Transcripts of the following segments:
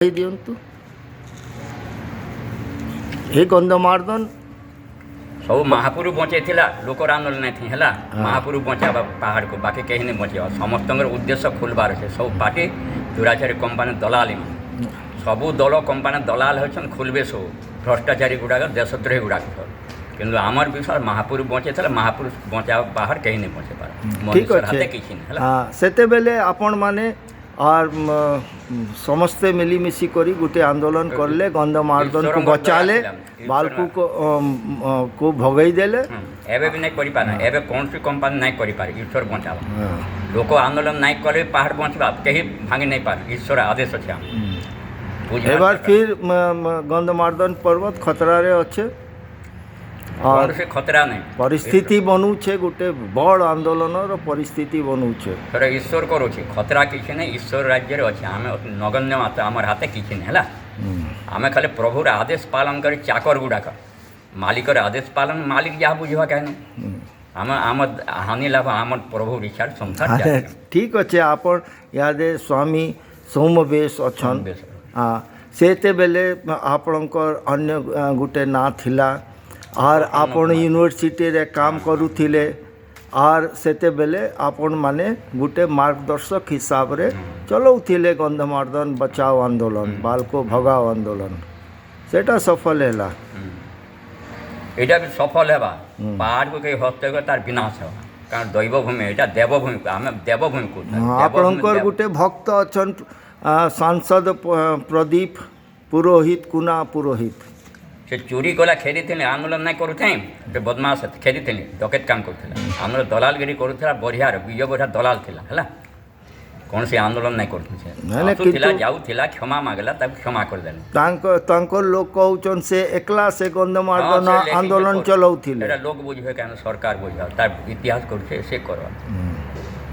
दियंतु हे गंधमार्दन सब महापुरु बचे लोकर आंदोलन नहीं है महापुरु बचा पहाड़ को बाकी कहीं नहीं बचे समस्त उद्देश्य खोलबार है सब पार्टी दुराचारी कंपानी दलाल सबू दल कंपानी दलाल होती खोलबे सब भ्रष्टाचारी गुड़ाक देशद्रोही गुड़ाक किंतु आमर विषय महापुरु बचे महापुरु बचा बाहर कहीं नहीं बचे पार ठीक अच्छे किसी से बेले आपण माने और समस्ते मिलीमिशी करी गोटे आंदोलन करले गंधमार्दन को बचाले बालकू को भगई देले एबे भी नहीं करि पाना एबे कौन सी कंपनी नहीं करि पारे ईश्वर बचावा लोक आंदोलन नहीं करे पहाड़ बचवा कहीं भांगी नहीं पारे ईश्वर आदेश अच्छे एबार फिर गंधमार्दन पर्वत खतरा रे अच्छे और से खतरा नहीं परिस्थिति बनू छे गोटे बड़ आंदोलन परिस्थिति बनू छे तर ईश्वर करो छे खतरा किसी नहीं ईश्वर राज्य रे अच्छे आमे नगण्य मात्र आमर हाथे किसी नहीं है आमे खाली प्रभुर आदेश पालन करी चाकर गुड़ाक मालिकर आदेश पालन मालिक जहाँ बुझवा कहें आम आम हानि लाभ आम प्रभु विचार संसार ठीक अच्छे आपण यादे स्वामी सोमवेश अच्छन सेते बेले आपणकर अन्य गोटे ना थिला और आपण यूनिवर्सिटी रे काम करूथिले और सेते बेले आपण माने गोटे मार्गदर्शक हिसाब रे चलाउथिले गंधमार्दन बचाओ आंदोलन बालको भगाओ आंदोलन सेटा सफल हैला एटा भी सफल हेबा पहाड़ को कई हत्या कर तार विनाश हेबा कारण दैवभूमि एटा देवभूमि आमे देवभूमि को आपणकर गोटे भक्त अछन सांसद प्रदीप पुरोहित कुना पुरोहित से चोरी कला खेली थे आंदोलन नहीं करूँ तो बदमाश खेली थे डकेट काम करूँ आम दलालगिरी करूला बढ़िया विजय बढ़िया दलाल है कौन से आंदोलन नहीं करूँ जाऊला क्षमा मांगला तब क्षमा कर लोग कहउचन से एकला से गंधमार्दन आंदोलन चलाउथिले लोग बुझे क्या सरकार बुझा तार इतिहास कर से कर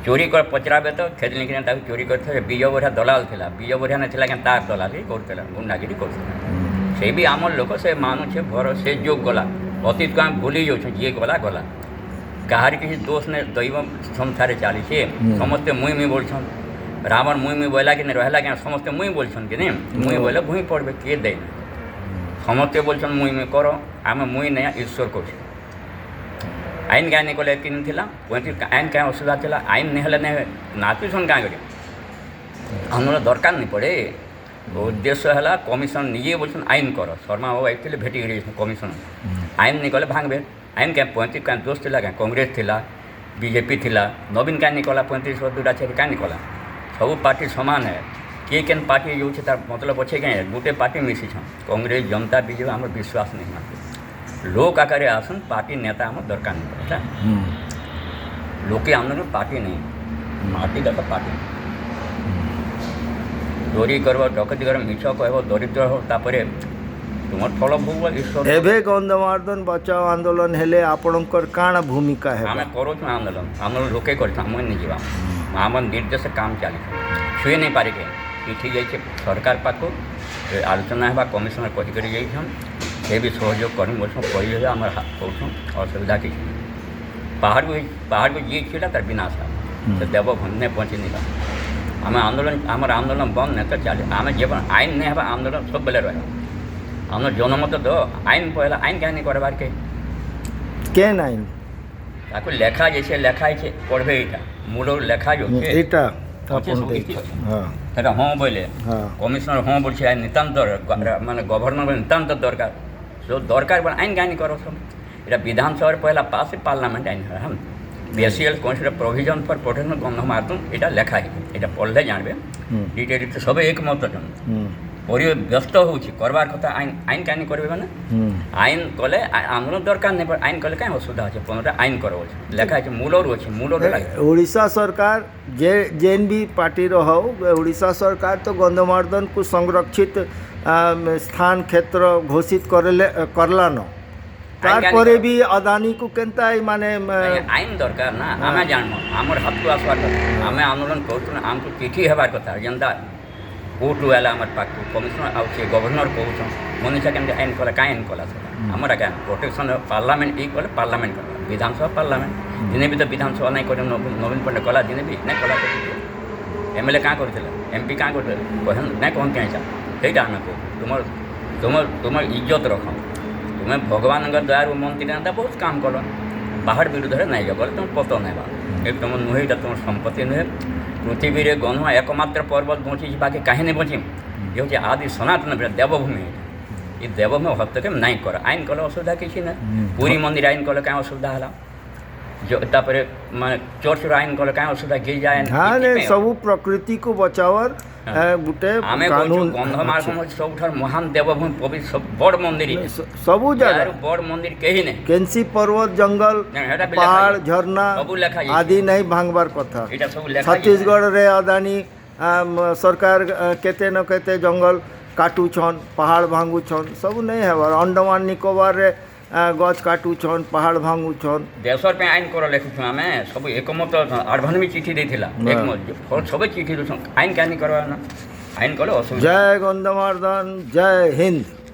चोरी कर पचराबे तो खेदली कि चोरी करते विजय बढ़िया दलाल था विजय बढ़िया नहीं क्या तार दलाल करूला गुंडागिरी करूला से भी आम लोक से मानुचे भर से जो गला अतीत को आम भूली जाऊँ जी गला गला कहार किसी दोष ने दैव संसार चली से समस्ते मुई बोलछन रावण मुई बोला कि नहीं रहा क्या समस्ते मुई बोलछन कि नहीं मुई बोले भूई पड़े किए दे समस्ते बोलछन मुई करो आम मुई नहीं ईश्वर कर आईन क्या नहीं कले तीन थी आईन क्या असुविधा थी आईन नहीं हेल्ले नहीं नाचुसन क्या कर आम दरकार नहीं पड़े उद्देश्य है कमिशन निजे बोल आईन कर शर्मा बाबू आई भेटी कमिशन आईन नहीं कले भांगे आईन क्या 35 क्या दोष थी क्या कांग्रेस थी बीजेपी थी नवीन क्या निकला 35 दुराचारी क्या निकला सब पार्टी सामान है किए केन पार्टी जो तार मतलब अच्छे क्या गोटे पार्टी मिसी कांग्रेस जनता बीजेपी आम विश्वास नहीं मानते लोक आकार आसन पार्टी नेता आम दरकार नहीं पड़े लोके आंदोलन पार्टी नहीं पार्टी का पार्टी चोरी कर डकैती कर मिछ कह दरिद्र हो तापर तुम फल भोग ईश्वर एबे गंधमार्दन बचाओ आंदोलन हेले आपणकर काण भूमिका है आम करूँ आंदोलन आंदोलन लोके कर नहीं जीवा आम निर्देश काम चली छुए नहीं पारे इठी जाइए सरकार पाक आलोचना है कमिशनर कहीकर जाइछन से भी सहयोग कर कही आम कौन असुविधा किसी पहाड़ को जी छिड़ा तार विनाश है देवभूमि नहीं पहुँची नहीं आम आंदोलन बंद नहीं तो चले आम जब आईन नहीं है आंदोलन सब बेले रहे आम जनमत दो आईन पहला आईन क्या नहीं करबार के केन आईन ताको लेखा जैसे लेखा है पढ़े यहाँ मूल लेखा जो हाँ बोले कमिशनर हाँ बोल नितान्त माने गवर्नर नितान्त दरकार जो दरकार आईन क्या नहीं करो सब ये विधानसभा पहला पास पार्लियामेंट आईन है हम बेसियल कौन प्रोविजन फॉर प्रोटेक्शन गंधमार्दन यहाँ लेखा है यहाँ पढ़ले जानवे डिटेल सब एक मत परि व्यस्त होबार कथा आईन आईन क्या नहीं करेंगे मैंने आईन कले आंदोलन दरकार नहीं पड़े आईन कले कहीं असुविधा अच्छे 15टा आईन कर लेखा है मूलर अच्छे मूलर ओडिशा सरकार जेन भी पार्टी रहो ओडिशा सरकार तो गंधमार्दन को संरक्षित स्थान क्षेत्र घोषित करला न तारपरे भी अदानी को केनता माने आईन दरकार ना आम जान आमर हाथ को आसवार कथा आम आंदोलन कर आमको चिठी हेबार कथा जनता कोर्ट आला आम पाक कमिशनर आउे गवर्नर कहूँ मनीषा के आईन कला क्या आईन कला आमर क्या प्रोटेक्शन पार्लियामेंट ये कले पार्लियामेंट कर विधानसभा पार्लियामेंट दिने भी तो विधानसभा नहीं कर नवीन पट्टनायक कला दिने भी नहीं कला एमएलए क्या करते एमपी क्या करते नहीं कहन क्या ସେଇଟା ଆମେ କହୁଛୁ ତୁମର ତୁମର ତୁମର ଇଜ୍ଜତ ରଖ ତୁମେ ଭଗବାନଙ୍କ ଦୟାରୁ ମନ୍ତ୍ରୀ ନେତା ବହୁତ କାମ କଲ ବାହାର ବିରୁଦ୍ଧରେ ନାଇଁ ଗଲେ ତୁମ ପତ ନେବା ଏ ତୁମ ନୁହେଁ ଏଇଟା ତୁମର ସମ୍ପତ୍ତି ନୁହେଁ ପୃଥିବୀରେ ଗନ୍ଧ ଏକମାତ୍ର ପର୍ବତ ବଞ୍ଚିଛି ବାକି କାହିଁ ନେଇ ବଞ୍ଚିମ୍ ଏ ହେଉଛି ଆଦି ସନାତନ ଦେବଭୂମି ଏ ଦେବଭୂମି ହସ୍ତକ୍ଷେପ ନାଇଁ କର ଆଇନ କଲେ ଅସୁବିଧା କିଛି ନାହିଁ ପୁରୀ ମନ୍ଦିର ଆଇନ କଲେ କାହିଁ ଅସୁବିଧା ହେଲା ତାପରେ ମାନେ ଚର୍ଚ୍ଚର ଆଇନ କଲେ କାହିଁ ଅସୁବିଧା ଗିର୍ଜା ସବୁ ପ୍ରକୃତିକୁ ବଚାବାର ଗୋଟେ ଆମେ କାନୁନ ଗନ୍ଧମାଳ ସବୁଠାରୁ ମହାନ ଦେବଭୂମି ପବିତ୍ର ବଡ଼ ମନ୍ଦିର ସବୁ ଜାଗା ବଡ଼ ମନ୍ଦିର କେହି ନାହିଁ କେନ୍ସି ପର୍ବତ ଜଙ୍ଗଲ ହେଟା ବି ପାହାଡ଼ ଝରଣା ସବୁ ଲେଖା ଆଦି ନାହିଁ ଭାଙ୍ଗବାର କଥା ଏଇଟା ସବୁ ଲେଖା ଛତିଶଗଡ଼ରେ ଅଦାନୀ ସରକାର କେତେ न କେତେ ଜଙ୍ଗଲ କାଟୁଛନ୍ ପାହାଡ଼ ଭାଙ୍ଗୁଛନ୍ ସବୁ ନେଇ ହେବାର ଆଣ୍ଡାମାନ ନିକୋବରରେ ଗଛ କାଟୁଛନ୍ ପାହାଡ଼ ଭାଙ୍ଗୁଛନ୍ ଦେଶର ପାଇଁ ଆଇନ କର ଲେଖୁଛୁ ଆମେ ସବୁ ଏକମତ ଆଡ଼ଭାନ୍ସ ବି ଚିଠି ଦେଇଥିଲା ଏକମତ ସବୁ ଚିଠି ଦେଉଛନ୍ ଆଇନ କାହିଁ କରବା ନା ଆଇନ କଲେ ଅସୁବିଧା ଜୟ ଗନ୍ଧମାର୍ଦ୍ଦନ ଜୟ ହିନ୍ଦ।